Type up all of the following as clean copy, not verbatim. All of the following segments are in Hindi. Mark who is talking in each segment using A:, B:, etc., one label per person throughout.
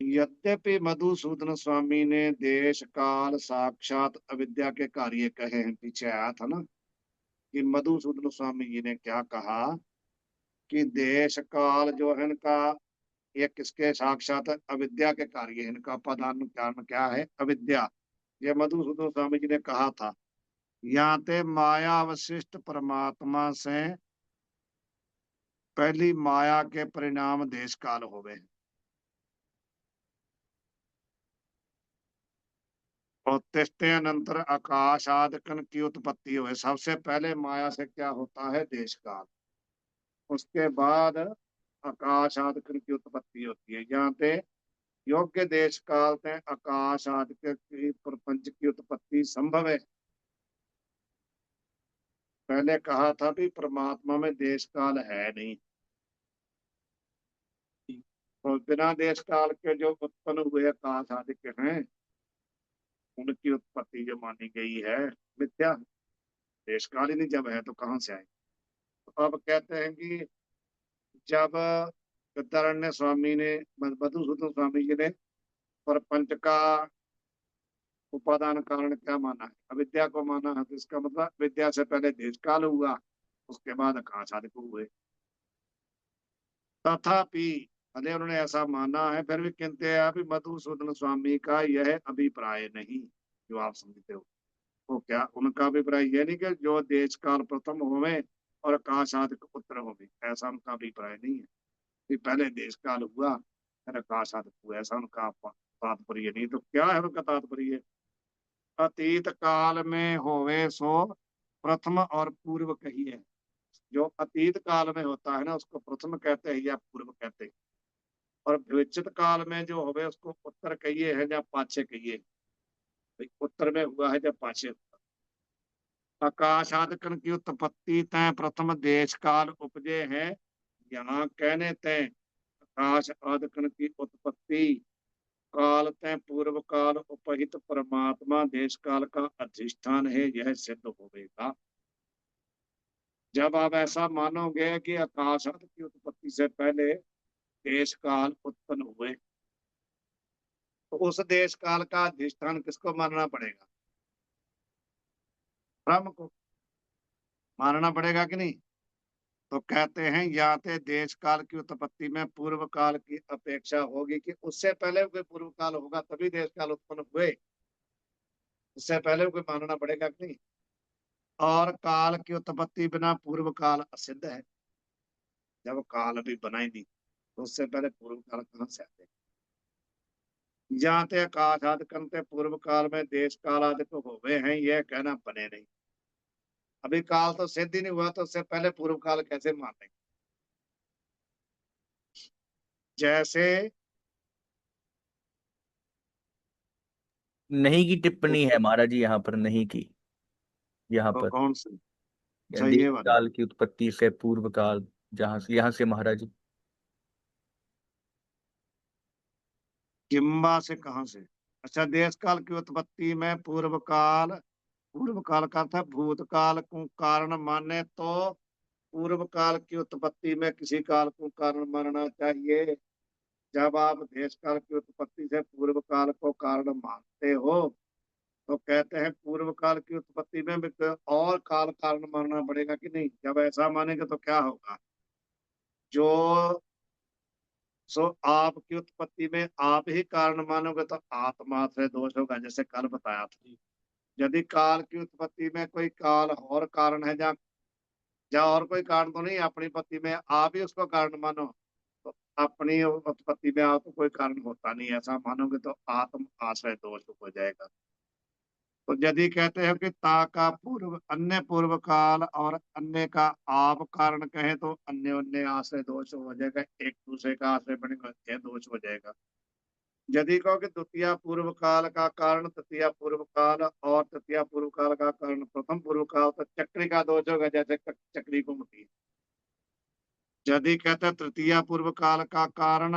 A: यद्यपि मधुसूदन स्वामी ने देश काल साक्षात अविद्या के कार्य कहे हैं, पीछे आया था ना कि मधुसूदन स्वामी जी ने क्या कहा कि देश काल जो है इनका, ये किसके साक्षात अविद्या के कार्य है, इनका प्रधान कारण क्या है, अविद्या। ये मधुसूदन स्वामी जी ने कहा था। यहाँ ते माया अवशिष्ट परमात्मा से पहली माया के परिणाम देश काल हो गए। और तिष्ठे अनंतर आकाशादकन की उत्पत्ति हुई। सबसे पहले माया से क्या होता है, देश काल। उसके बाद आकाशादकन की उत्पत्ति होती है। यहाँ पे योग्य देश काल में आकाश आदि की प्रपंच की उत्पत्ति संभव है। पहले कहा था भी परमात्मा में देश काल है नहीं, तो बिना देश काल के जो उत्पन्न हुए आकाश आदि के हैं, उनकी उत्पत्ति जो मानी गई है मिथ्या। देश काल ही नहीं जब है तो कहाँ से आए। तो अब कहते हैं कि जब विद्यारण्य स्वामी ने, मधुसूदन स्वामी जी ने प्रपंच का उपादान कारण क्या माना है, अविद्या को माना है, तो इसका मतलब विद्या से पहले देश काल हुआ, उसके बाद आकाश आदि को हुए। तथापि भले उन्होंने ऐसा माना है, फिर भी कहते हैं अभी मधुसूदन स्वामी का यह अभिप्राय नहीं जो आप समझते हो। तो क्या उनका अभिप्राय यह नहीं कि जो देश काल प्रथम होवे और आकाश आदि उत्तर होवे, ऐसा उनका अभिप्राय नहीं है कि पहले देश काल हुआ फिर आकाश आदि हुआ, ऐसा उनका तात्पर्य नहीं। तो क्या है उनका तात्पर्य, अतीत काल में होवे सो प्रथम और पूर्व कहिए। जो अतीत काल में होता है ना उसको प्रथम कहते हैं या पूर्व कहते हैं, और भविष्यत काल में जो होवे उसको उत्तर कहिए है या पाछे कहिए। भाई उत्तर में हुआ है या पाछे हुआ। आकाश आदकन की उत्पत्ति तय प्रथम देश काल उपजे है, यहाँ कहने तय आकाश आदकन की उत्पत्ति काल तय पूर्व काल उपहित परमात्मा देश काल का अधिष्ठान है, यह सिद्ध होगा। जब आप ऐसा मानोगे कि आकाश आदि की उत्पत्ति से पहले देश काल उत्पन्न हुए, तो उस देश काल का अधिष्ठान किसको मानना पड़ेगा, ब्रह्म को मानना पड़ेगा कि नहीं। तो कहते हैं या ते देश काल की उत्पत्ति में पूर्व काल की अपेक्षा होगी, कि उससे पहले कोई पूर्व काल होगा तभी देश काल उत्पन्न हुए, उससे पहले कोई मानना पड़ेगा कि नहीं। और काल की उत्पत्ति बिना पूर्व काल असिद्ध है। जब काल अभी बना ही नहीं तो उससे पहले पूर्व काल कहाँ से आते। जाते आकाश आदि करते पूर्व काल में देश काल आदि को हो गए हैं, यह कहना बने नहीं। अभी काल तो सिद्ध ही नहीं हुआ तो उससे पहले पूर्व काल कैसे मान लेंगे। जैसे
B: नहीं की
A: तो,
B: टिप्पणी है महाराज जी यहाँ पर, नहीं की, यहाँ
A: तो
B: पर
A: कौन से,
B: या
A: अच्छा
B: देश
A: ये वाली
B: काल की उत्पत्ति से पूर्व काल, जहाँ से, यहाँ से महाराज जी।
A: किम्बा से कहाँ से। अच्छा देश काल की उत्पत्ति में पूर्व काल, पूर्व काल का था भूतकाल को कारण माने तो पूर्व काल की उत्पत्ति में किसी काल को कारण मानना चाहिए। जब आप देश काल की उत्पत्ति से पूर्व काल को कारण मानते हो तो कहते हैं पूर्व काल की उत्पत्ति में भी कोई और काल कारण मानना पड़ेगा कि नहीं। जब ऐसा मानेंगे तो क्या होगा, जो सो आपकी उत्पत्ति में आप ही कारण मानोगे तो आत्माश्रय दोष होगा, जैसे कल बताया था। यदि काल की उत्पत्ति में कोई काल और कारण है, जहाँ जहाँ और कोई कारण तो नहीं, अपनी उत्पत्ति में आप ही उसको कारण मानो, तो अपनी उत्पत्ति में आपको कोई कारण होता नहीं, ऐसा मानोगे तो आत्म आश्रय दोष हो जाएगा। तो यदि कहते हैं कि ता का पूर्व अन्य पूर्व काल और अन्य का आप कारण कहें तो अन्य अन्य आश्रय दोष हो जाएगा, एक दूसरे का आश्रय बनेगा, यह दोष हो जाएगा। यदि कहो कि द्वितीय पूर्व काल का कारण तृतीय पूर्व काल और तृतीय पूर्व काल का कारण प्रथम पूर्व काल, तो चक्री का दोष होगा, जैसे चक्री को मुठी। यदि कहते हैं तृतीय पूर्व काल का कारण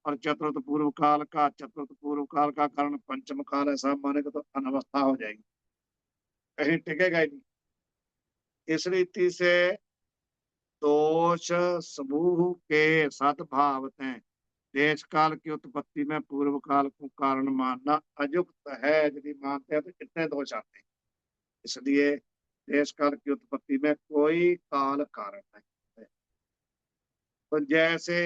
A: और चतुर्थ पूर्व काल का, चतुर्थ पूर्व काल का कारण पंचम काल, ऐसा मानेगा तो अनवस्था हो जाएगी, कहीं टिकेगा ही नहीं। इस रीति से दोष समूह के सद्भाव हैं, देश काल की उत्पत्ति में पूर्व काल को कारण मानना अयुक्त है। यदि मानते हैं तो कितने दोष आते हैं। इसलिए देश काल की उत्पत्ति में कोई काल कारण नहीं है। तो जैसे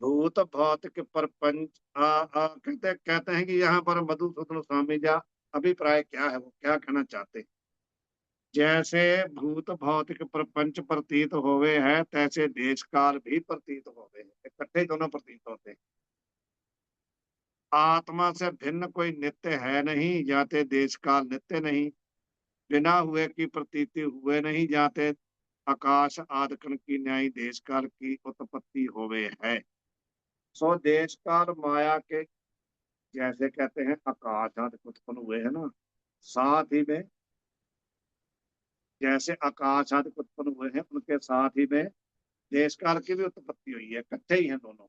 A: भूत भौतिक प्रपंच कहते कहते हैं कि यहाँ पर मधुसूदन स्वामी जी अभिप्राय क्या है, वो क्या कहना चाहते हैं। जैसे भूत भौतिक प्रपंच प्रतीत होवे है, तैसे देश काल भी प्रतीत होवे है। इकट्ठे दोनों प्रतीत होते हैं। आत्मा से भिन्न कोई नित्य है नहीं, जाते देश काल नित्य नहीं। बिना हुए की प्रतीति हुए नहीं, जाते आकाश आदकन की न्याय देश काल की उत्पत्ति होवे है। सो देश काल माया के जैसे कहते हैं आकाश आदि उत्पन्न हुए है ना, साथ ही में जैसे आकाश आदि उत्पन्न हुए हैं, उनके साथ ही में देश काल की भी उत्पत्ति हुई है। इकट्ठे ही हैं दोनों,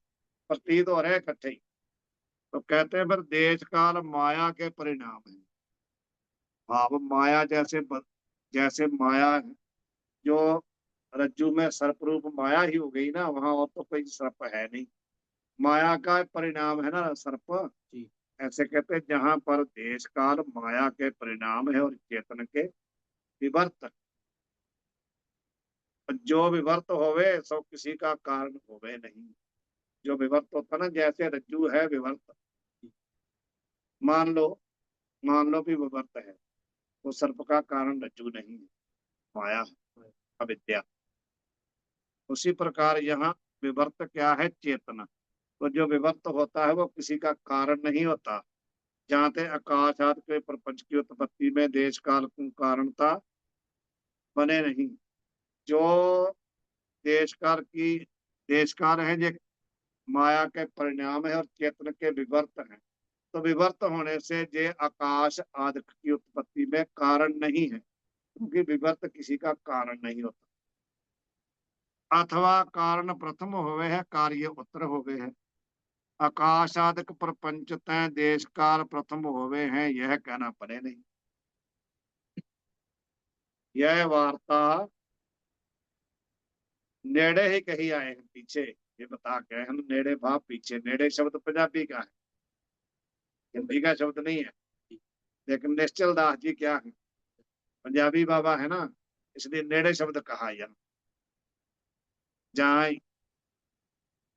A: प्रतीत हो रहे हैं इकट्ठे ही। तो कहते हैं फिर देश काल माया के परिणाम है। भाव माया जैसे माया है, जो रज्जु में सर्प रूप माया ही हो गई ना, वहां और तो कोई सर्प है नहीं। माया का परिणाम है ना सर्प जी। ऐसे कहते हैं जहां पर देश काल माया के परिणाम है और चेतन के विवर्त। जो विवर्त होवे सो किसी का कारण होवे नहीं। जो विवर्त होता ना, जैसे रज्जु है विवर्त, मान लो मान लो भी विवर्त है, वो सर्प का कारण रज्जु नहीं है, माया है, अविद्या। उसी प्रकार यहाँ विवर्त क्या है, चेतना। तो जो विवर्त होता है वो किसी का कारण नहीं होता। जहाँ तक आकाश आदि के प्रपंच की उत्पत्ति में देश काल को कारणता बने नहीं। जो देश काल है, जो माया के परिणाम है और चेतन के विवर्त है। तो विवर्त होने से जे आकाश आदि की उत्पत्ति में कारण नहीं है, क्योंकि विवर्त किसी का कारण नहीं होता। अथवा कारण प्रथम होवे है, कार्य उत्तर होवे है। आकाश आदि प्रपंच तय देश काल प्रथम होवे हैं, यह कहना पड़े नहीं। यह वार्ता नेड़े ही कही आए हैं पीछे। ये बता गए हम नेड़े भाव पीछे। नेड़े शब्द पंजाबी का है, हिंदी का शब्द नहीं है। लेकिन निश्चल दास जी क्या है, पंजाबी बाबा है ना, इसलिए नेड़े शब्द कहा। यहाँ जहाँ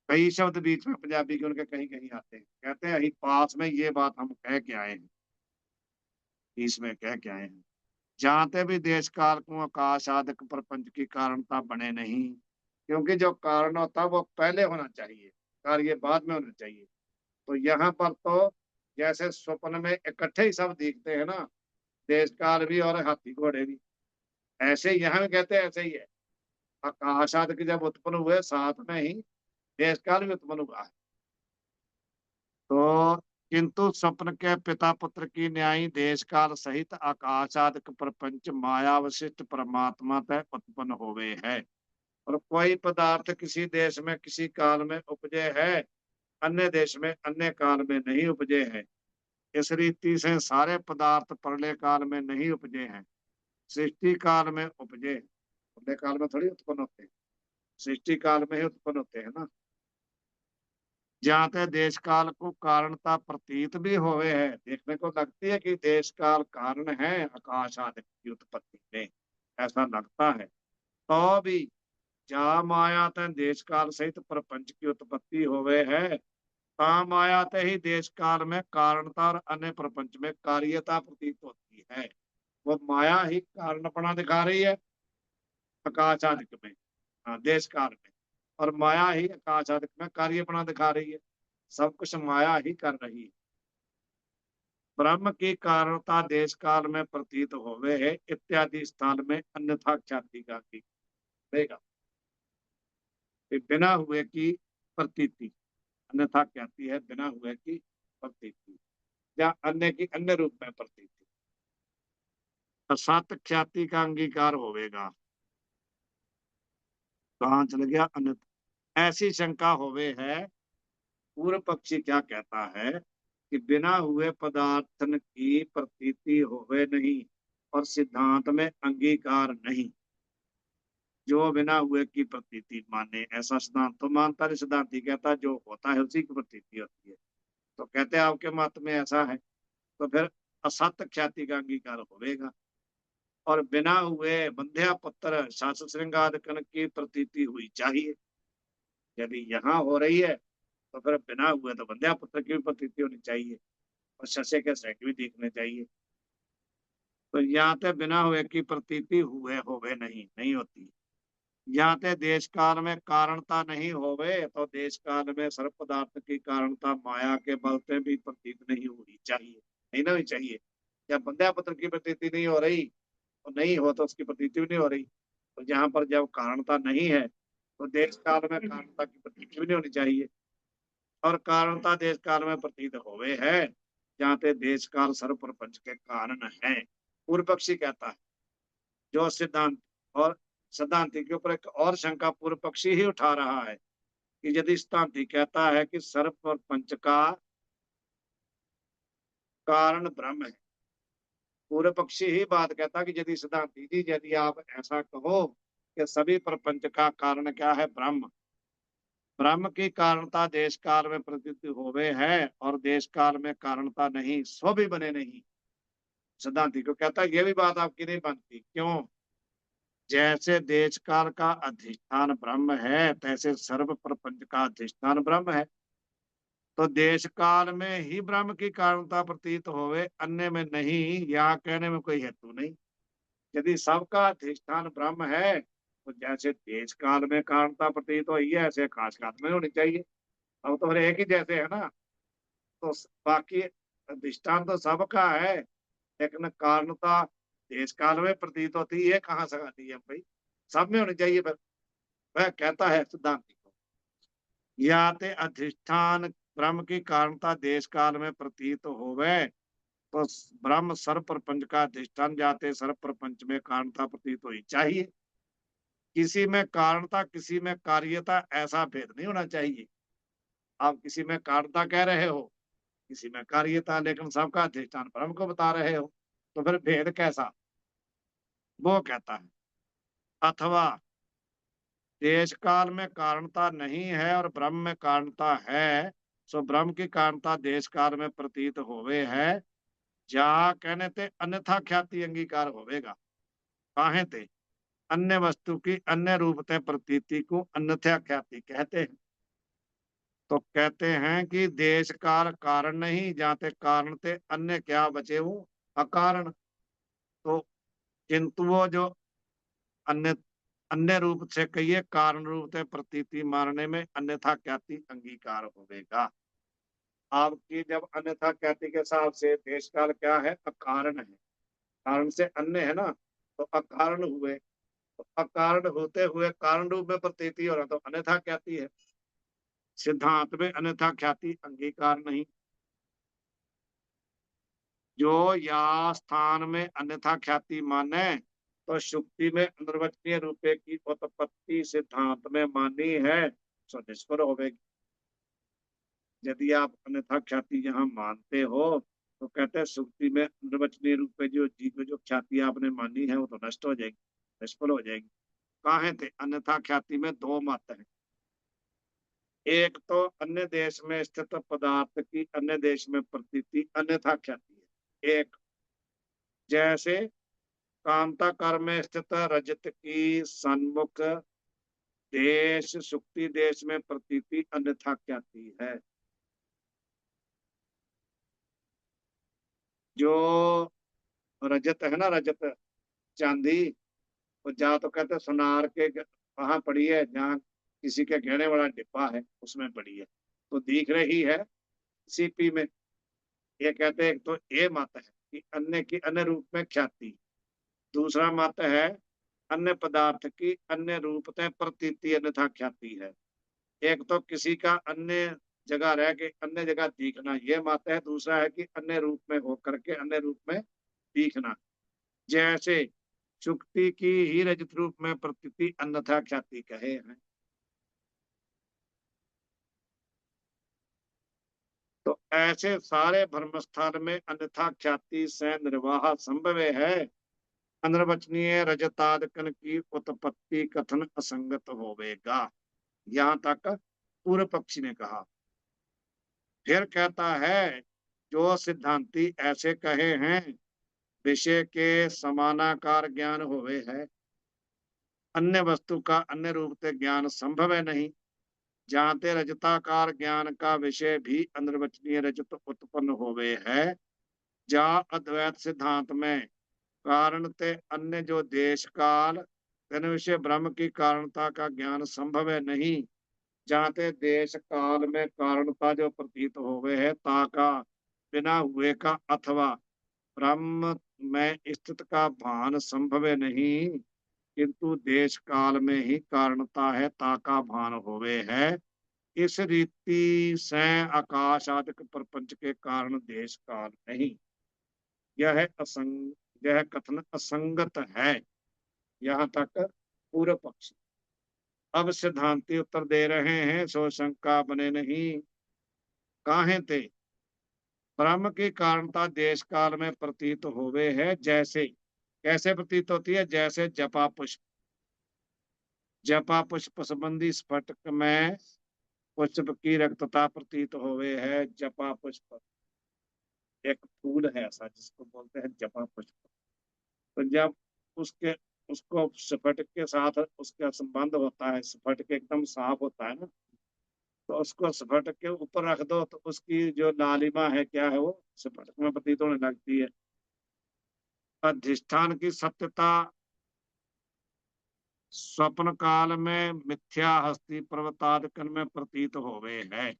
A: कई शब्द बीच में पंजाबी के उनके कहीं कहीं आते हैं, कहते हैं पास में ये बात हम कह के आए हैं, इसमें कह के आए हैं। जानते भी देश काल को आकाश आदि प्रपंच की कारणता बने नहीं, क्योंकि जो कारण होता है वो पहले होना चाहिए, कार्य बाद में होना चाहिए। तो यहाँ पर तो जैसे स्वप्न में इकट्ठे ही सब दिखते हैं ना, देश काल भी और हाथी घोड़े भी, ऐसे यहाँ भी कहते हैं ऐसे ही है। आकाश आदि के जब उत्पन्न हुए, साथ में ही देश काल भी उत्पन्न हुआ है। तो किंतु स्वप्न के पिता पुत्र की न्यायी देश काल सहित आकाश आदि प्रपंच माया विशिष्ट परमात्मा तक उत्पन्न होवे है। और कोई पदार्थ किसी देश में किसी काल में उपजे है, अन्य देश में अन्य काल में नहीं उपजे है। इस रीति से सारे पदार्थ प्रलय काल में नहीं उपजे हैं, सृष्टि काल में उपजे। प्रलय काल में थोड़ी उत्पन्न होते हैं, सृष्टि काल में ही उत्पन्न होते हैं ना। जहाँ तक देश काल को कारणता प्रतीत भी होवे है, देखने को लगती है कि देश काल कारण है आकाश आदि की उत्पत्ति में, ऐसा लगता है। तो भी जा माया तय देश काल सहित प्रपंच की उत्पत्ति होवे है, ता माया ते ही देश काल में कारणता और अन्य प्रपंच में कार्यता प्रतीत होती है। वो माया ही कारणपना दिखा रही है आकाश आदि में, हाँ देश काल में, और माया ही आकाश आदि में कार्यपना दिखा रही है। सब कुछ माया ही कर रही है। ब्रह्म की कारणता देश काल में प्रतीत होवे है, इत्यादि स्थान में अन्यथा ख्याति का की देगा। बिना हुए की प्रतीति, अन्यथा ख्याति है बिना हुए की प्रतीति, या अन्य की अन्य रूप में प्रतीति। तो सत ख्याति का अंगीकार होवेगा। कहाँ चल गया अन्यथा। ऐसी शंका होवे है। पूर्व पक्षी क्या कहता है कि बिना हुए पदार्थन की प्रतीति होवे नहीं और सिद्धांत में अंगीकार नहीं। जो बिना हुए की प्रतीति माने, ऐसा सिद्धांत तो मानता नहीं। सिद्धांति कहता जो होता है उसी की प्रतीति होती है। तो कहते हैं आपके मत में ऐसा है, तो फिर असत ख्याति का अंगीकार होगा। और बिना हुए बंध्या पुत्र शास्त्र श्रृंगार कण की प्रतीति हुई चाहिए। यदि यहाँ हो रही है तो फिर बिना हुए तो बंध्या पुत्र की भी प्रतीति होनी चाहिए, और शस्य के सेट भी दिखने चाहिए। तो यहाँ पे बिना हुए की प्रतीति हुए होवे नहीं, नहीं होती। यहाँ पे देश काल में कारणता नहीं होवे, तो देश काल में सर्व पदार्थ की कारणता माया के बल से भी प्रतीत नहीं होनी चाहिए, नहीं ना होनी चाहिए। जब बंध्या पुत्र की प्रतीति नहीं हो रही, तो नहीं हो तो उसकी प्रतीति भी नहीं हो रही। तो जहां पर जब कारणता नहीं है, तो देश काल में कारणता की प्रतीति भी नहीं होनी चाहिए। और कारणता देश काल में प्रतीत होवे है, जहाँ पे देश काल सर्व प्रपंच के कारण है। पूर्व पक्षी कहता है, जो सिद्धांत और सिद्धांति के ऊपर एक और शंका पूर्व पक्षी ही उठा रहा है कि यदि सिद्धांति कहता है कि सर्व प्रपंच का कारण ब्रह्म है, पूर्व पक्षी ही बात कहता कि यदि सिद्धांति जी, यदि आप ऐसा कहो कि सभी प्रपंच का कारण क्या है, ब्रह्म, ब्रह्म की कारणता देश काल में प्रतीत होवे है, और देश काल में कारणता नहीं, सो भी बने नहीं। सिद्धांति को कहता है ये भी बात आपकी नहीं बनती। क्यों? जैसे देश काल का अधिष्ठान ब्रह्म है, तैसे सर्व प्रपंच का अधिष्ठान ब्रह्म है। तो देश काल में ही ब्रह्म की कारणता प्रतीत होवे, अन्य में नहीं, यहाँ कहने में कोई हेतु नहीं। यदि सबका अधिष्ठान ब्रह्म है, तो जैसे देश काल में कारणता प्रतीत हो है, ऐसे काश काल में होनी चाहिए। अब तो एक ही जैसे है ना। तो बाकी अधिष्ठान तो सबका है, लेकिन कारणता देश काल में प्रतीत होती है, कहाँ से आती है भाई? सब में होनी चाहिए। वह कहता है सिद्धांति को, याते अधिष्ठान ब्रह्म की कारणता देश काल में प्रतीत होवे, तो ब्रह्म सर्व प्रपंच का अधिष्ठान जाते सर्व प्रपंच में कारणता प्रतीत होनी चाहिए। किसी में कारणता किसी में कार्यता, ऐसा भेद नहीं होना चाहिए। आप किसी में कारणता कह रहे हो, किसी में कार्यता, लेकिन सबका अधिष्ठान ब्रह्म को बता रहे हो, तो फिर भेद कैसा? वो कहता है अथवा देश काल में कारणता नहीं है और ब्रह्म में कारणता है, सो ब्रह्म की कारणता देश काल में प्रतीत होवे है, जहाँ कहने ते अन्यथा ख्याति अंगीकार होवेगा। काहे ते अन्य वस्तु की अन्य रूपते प्रतीति को अन्यथा ख्याति कहते हैं। तो कहते हैं कि देश काल कारण नहीं, जाते कारण ते अन्य क्या बचे वो अकारण। तो किंतु वो जो अन्य अन्य रूप से कहिए, कारण रूप से प्रतीति मारने में अन्यथा ख्याति अंगीकार होवेगा। आपकी जब अन्यथा ख्याति के हिसाब से देश काल क्या है, अकारण है। कारण से अन्य है ना, तो अकारण हुए। तो अकारण होते हुए कारण रूप में प्रतीति हो रहा, तो अन्यथा ख्याति है। सिद्धांत में अन्यथा ख्याति अंगीकार नहीं। जो या स्थान में अन्यथा ख्याति माने, तो शुक्ति में अनिर्वचनीय रूपे की उत्पत्ति सिद्धांत में मानी है, सो निष्फल होगी। यदि आप अन्यथा ख्याति यहाँ मानते हो, तो कहते हैं सुक्ति में अनिर्वचनीय रूप में जो जीव जो ख्याति आपने मानी है, वो तो नष्ट हो जाएगी, निष्फल हो जाएगी। कहे थे अन्यथा ख्याति में दो मत है। एक तो अन्य देश में स्थित पदार्थ की अन्य देश में प्रतीति अन्यथा ख्याति है। एक जैसे कांताकार में स्थित रजत की सन्मुख देश सुक्ति देश में प्रतीति अन्यथा ख्याति है। जो रजत है ना, रजत चांदी, वो जहाँ तो कहते हैं सुनार के वहां पड़ी है, जहाँ किसी के गहने वाला डिब्बा है उसमें पड़ी है, तो दिख रही है सीपी में। ये कहते हैं एक तो ये मत है कि अन्य की अन्य रूप में ख्याति। दूसरा मत है अन्य पदार्थ की अन्य रूपते प्रतीति अन्यथा ख्याति है। एक तो किसी का अन्य जगह रह के अन्य जगह दिखना, ये मत है। दूसरा है कि अन्य रूप में होकर के अन्य रूप में दिखना। जैसे शुक्ति की ही रजत रूप में प्रतीति अन्यथा ख्याति कहे हैं। तो ऐसे सारे भ्रम स्थान में अन्यथा ख्याति से निर्वाह संभव है। अनिर्वचनीय रजतादकन की उत्पत्ति कथन असंगत होवेगा। यहाँ तक पूर्व पक्षी ने कहा। फिर कहता है जो सिद्धांती ऐसे कहे हैं विषय के समानाकार ज्ञान होवे है, अन्य वस्तु का अन्य रूप से ज्ञान संभव है नहीं। जानते रजताकार ज्ञान का विषय भी अनिर्वचनीय रजत उत्पन्न होवे है। जहाँ अद्वैत सिद्धांत में कारण ते अन्य जो देश काल तेन विषय ब्रह्म की कारणता का ज्ञान संभव है नहीं। जाते देश काल में कारणता जो प्रतीत होवे है ताका बिना हुए का अथवा ब्रह्म में स्थित का भान संभव है नहीं, किंतु देश काल में ही कारणता है ताका भान होवे है। इस रीति से आकाश आदि प्रपंच के कारण देश काल नहीं। यह असंग यह कथन असंगत है। यहाँ तक पूर्व पक्ष। अब सिद्धांति उत्तर दे रहे हैं सो शंका बने नहीं। काहे ते ब्रह्म की कारणता देश काल में प्रतीत होवे है। जैसे कैसे प्रतीत होती है? जैसे जपा पुष्प संबंधी स्फटिक में पुष्प की रक्तता प्रतीत होवे है। जपा पुष्प एक फूल है ऐसा जिसको बोलते हैं जपा पुष्प। तो जब उसके उसको स्फटिक के साथ उसका संबंध होता है, स्फटिक एकदम साफ होता है ना, तो उसको स्फटिक के ऊपर रख दो तो उसकी जो लालिमा है क्या है वो स्फटिक में प्रतीत होने लगती है। अधिष्ठान की सत्यता स्वप्न काल में मिथ्या हस्ती पर्वतादकन में प्रतीत होवे है।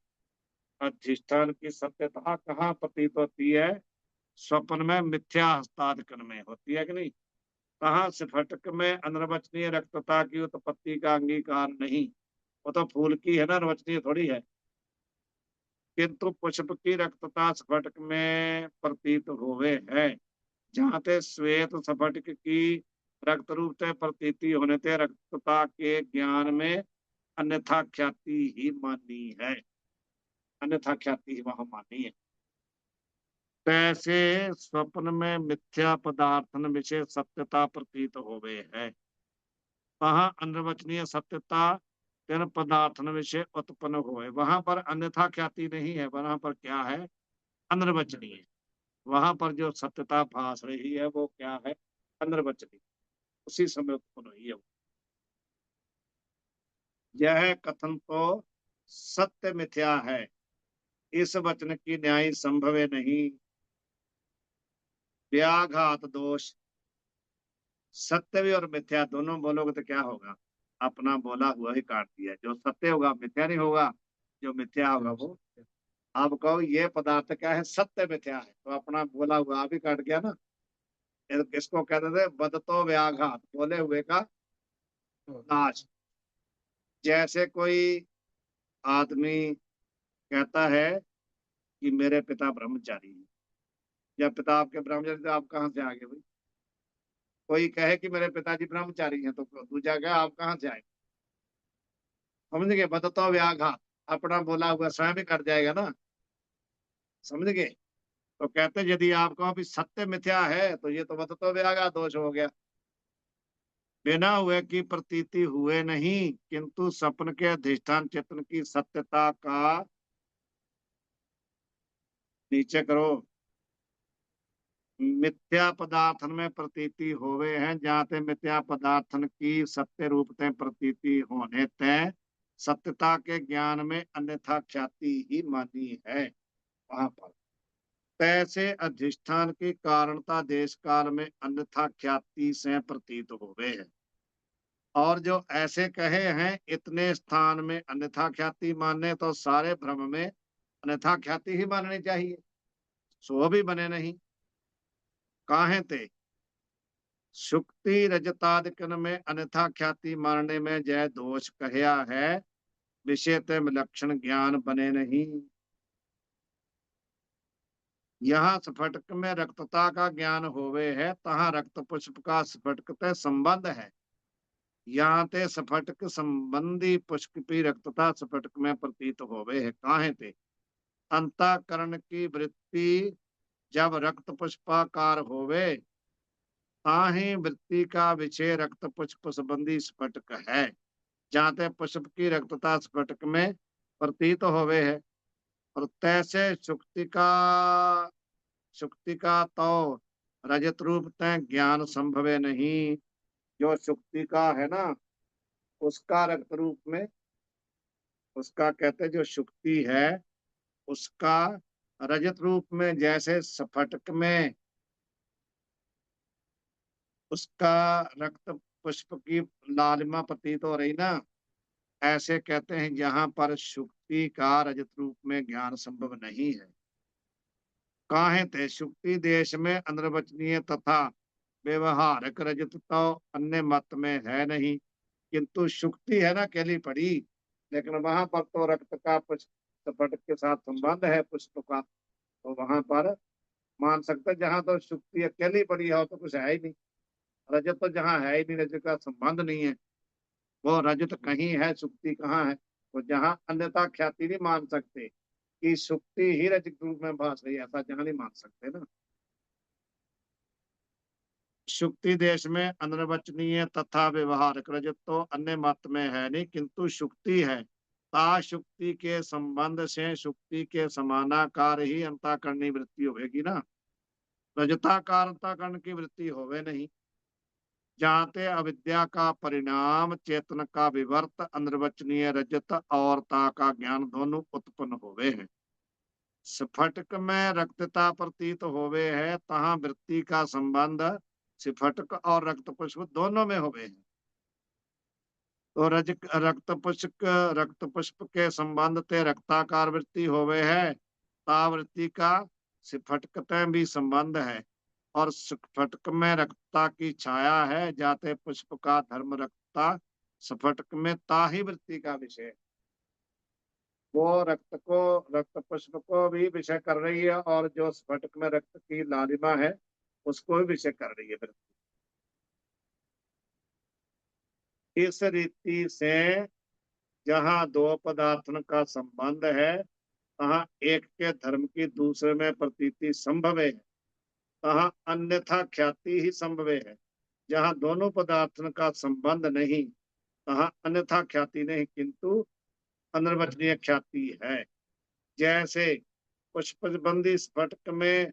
A: अधिष्ठान की सत्यता कहाँ प्रतीत होती है? स्वप्न में मिथ्या हस्तादकन में होती है कि नहीं? कहाँ? स्फटिक में अनिर्वचनीय रक्तता की उत्पत्ति का अंगीकार नहीं। वो तो फूल की है ना, निर्वचनीय थोड़ी है। किंतु पुष्प की रक्तता स्फटिक में प्रतीत होवे है। जहाँ ते श्वेत स्फटिक की रक्त रूप से प्रतीति होने ते रक्तता के ज्ञान में अन्यथा ख्याति ही मानी है। अन्यथा ख्याति ही वहां मानी है। तैसे स्वप्न में मिथ्या पदार्थन विषय सत्यता प्रतीत होवे है। वहां अनिर्वचनीय सत्यता तेन पदार्थन विषय उत्पन्न हुए। वहां पर अन्यथा ख्याति नहीं है, वहां पर क्या है? अनिर्वचनीय। वहां पर जो सत्यता भास रही है वो क्या है? अनिर्वचनीय। उसी समय उत्पन्न हुई है। यह कथन तो सत्य मिथ्या है, इस वचन की न्याय संभव नहीं। व्याघात दोष। सत्य भी और मिथ्या दोनों बोलोगे तो क्या होगा? अपना बोला हुआ ही काट दिया। जो सत्य होगा मिथ्या नहीं होगा, जो मिथ्या होगा वो। आप कहो ये पदार्थ क्या है? सत्य मिथ्या है, तो अपना बोला हुआ आप ही काट गया ना। इसको कहते थे बदतो व्याघात, बोले हुए का नाश। जैसे कोई आदमी कहता है कि मेरे पिता ब्रह्मचारी हैं, या पिता आपके ब्रह्मचारी, तो आप कहाँ से आ गए भाई? कोई कहे कि मेरे पिताजी ब्रह्मचारी हैं तो दूजा कहे आप कहाँ से आए? समझ गए? बदतो व्याघात, अपना बोला हुआ स्वयं ही कट जाएगा ना। समझ गए? तो कहते यदि आप कहो भी सत्य मिथ्या है तो ये तो बदतो व्याघात दोष हो गया। बिना हुए की प्रतीति हुए नहीं, किंतु स्वप्न के अधिष्ठान चेतन की सत्यता का नीचे करो मिथ्या पदार्थन में प्रतीति होवे हैं। जहाँ ते मिथ्या पदार्थन की सत्य रूप ते प्रतीति होने ते सत्यता के ज्ञान में अन्यथा ख्याति ही मानी है। वहां पर तैसे अधिष्ठान की कारणता देश काल में अन्यथा ख्याति से प्रतीत होवे है। और जो ऐसे कहे हैं इतने स्थान में अन्यथा ख्याति मानने, तो सारे भ्रम में अन्यथा ख्याति ही माननी चाहिए। सो भी बने नहीं। काहे ते सुक्ति रजतादिकन में अन्यथा ख्याति मारने में जय दोष कहया है। विषय ते लक्षण ज्ञान बने नहीं। यहाँ स्फटिक में रक्तता का ज्ञान होवे है, तहाँ रक्त पुष्प का स्फटिक ते संबंध है। यहाँ ते स्फटिक संबंधी पुष्प की रक्तता स्फटिक में प्रतीत होवे है। काहे ते अंतःकरण की वृत्ति जब रक्त पुष्पाकार होवे ताहि वृत्ति का विषय रक्त पुष्प संबंधी स्फटिक है। जहाँ ते पुष्प की रक्तता स्फटिक में प्रतीत होवे है। और तैसे सुक्ति का तो रजत रूप तय ज्ञान संभव है नहीं। जो सुक्ति का है ना, उसका रक्त रूप में, उसका कहते जो सुक्ति है उसका रजत रूप में जैसे स्फटिक में उसका रक्त पुष्प की लालिमा प्रतीत हो रही ना, ऐसे कहते हैं यहाँ पर सुक्ति का रजत रूप में ज्ञान संभव नहीं है। काहे थे सुक्ति देश में अनिर्वचनीय तथा व्यवहारक रजत तो अन्य मत में है नहीं। किंतु सुक्ति है ना अकेली पड़ी, लेकिन वहां पर तो रक्त का पुष्प स्फटिक के साथ संबंध है पुष्प का, तो वहां पर मान सकते। जहां तो सुक्ति अकेली पड़ी हो तो कुछ है ही नहीं। रजत तो जहाँ है ही नहीं, रजत का संबंध नहीं है। वो रजत कहीं है, सुक्ति कहाँ है। तो जहाँ अन्यथा ख्याति नहीं मान सकते कि सुक्ति ही रजत रूप में भास रही है, ऐसा जहाँ नहीं मान सकते ना। सुक्ति देश में अनिर्वचनीय तथा व्यवहारक रजत तो अन्य मत में है नहीं, किंतु सुक्ति है। ता सुक्ति के संबंध से सुक्ति के समानाकार ही अंतःकरणी वृत्ति होगी ना, रजताकार अंतःकरण की वृत्ति होवे नहीं। जाते अविद्या का परिणाम चेतन का विवर्त अनिर्वचनीय रजत और ता का ज्ञान दोनों उत्पन्न होवे हैं। स्फटिक में रक्तता प्रतीत होवे है, तहाँ वृत्ति का संबंध स्फटिक और रक्त पुष्प दोनों में होवे हैं। तो रक्त पुष्प के संबंध ते रक्ताकार वृत्ति होवे है, ता वृत्ति का स्फटिक भी संबंध है। और स्फटिक में रक्तता की छाया है, जाते पुष्प का धर्म रक्तता स्फटिक में ता ही वृत्ति का विषय। वो रक्त पुष्प को भी विषय कर रही है, और जो स्फटिक में रक्त की लालिमा है उसको भी विषय कर रही है वृत्ति। इस रीति से जहाँ दो पदार्थों का संबंध है, तहाँ एक के धर्म की दूसरे में प्रतीति संभव है, तहाँ अन्यथा ख्याति ही संभव है। जहाँ दोनों पदार्थों का संबंध नहीं, तहाँ अन्यथा ख्याति नहीं, किंतु अनिर्वचनीय ख्याति है। जैसे पुष्पबंदी स्फटिक में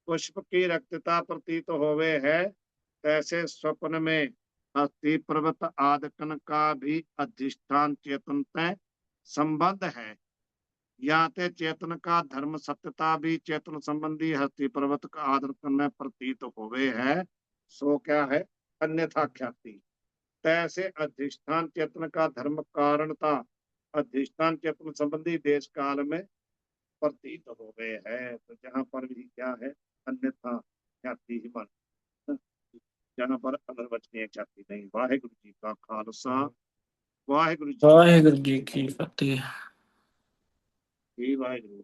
A: पुष्प की रक्तता प्रतीत होवे है, तैसे स्वप्न में अस्थि पर्वत आदकन का भी अधिष्ठान चेतन तय संबंध है। याते चेतन का धर्म सत्यता भी चेतन संबंधी हस्ती पर्वत का आदर्शन में प्रतीत होवे है, सो क्या है अन्यथा ख्याति। तैसे अधिष्ठान चेतन का धर्म कारणता अधिष्ठान चेतन संबंधी देश काल में प्रतीत हो गए है। तो जहाँ पर भी क्या है अन्यथा ख्याति ही मान, जहाँ पर अनिर्वचनीय ख्याति नहीं। वाहेगुरु जी का खालसा, वाहेगुरु जी
C: वाहेगुरु जी की फतेह।
A: की वाहेगुरु।